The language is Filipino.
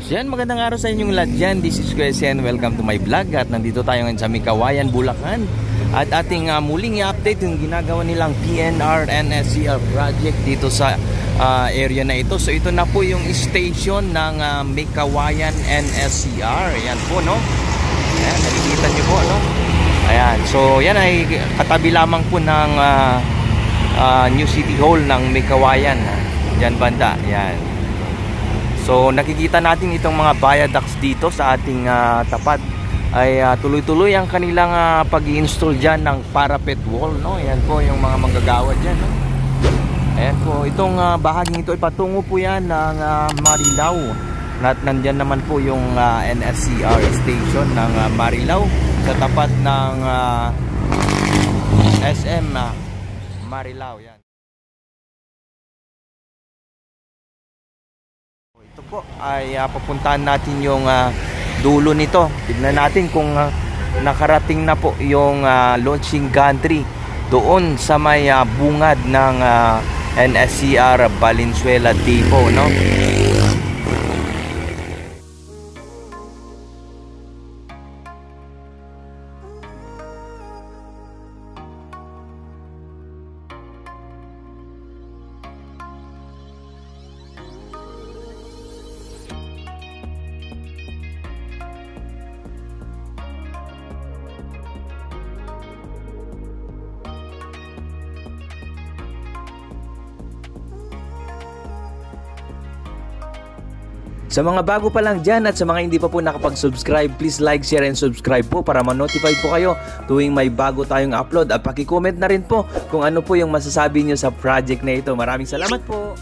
So yan, magandang araw sa inyong lahat dyan. This is Kuya Sen. Welcome to my vlog. At nandito tayo ngayon sa May Kawayan, Bulacan. At ating muling i-update yung ginagawa nilang PNR NSCR project dito sa area na ito. So ito na po yung station ng May Kawayan NSCR. Ayan po, no? Ayan, nakikita nyo po, no? Ayan, so yan ay katabi lamang po ng New City Hall ng May Kawayan. Diyan banda, ayan. So nakikita natin itong mga viaducts dito sa ating tapat ay tuloy-tuloy ang kanilang pag-i-install dyan ng parapet wall, no? Ayan po yung mga manggagawa dyan, no? Ayan po, itong bahaging ito ay patungo po yan ng Marilao. Nandyan naman po yung NSCR station ng Marilao sa tapat ng SM Marilao, yan. Ito po ay papuntahan natin yung dulo nito. Tignan natin kung nakarating na po yung launching gantry doon sa may bungad ng NSCR Valenzuela Depot, no? Sa mga bago pa lang dyan at sa mga hindi pa po nakapag-subscribe, please like, share, and subscribe po para ma-notify po kayo tuwing may bago tayong upload. At paki-comment na rin po kung ano po yung masasabi nyo sa project na ito. Maraming salamat po!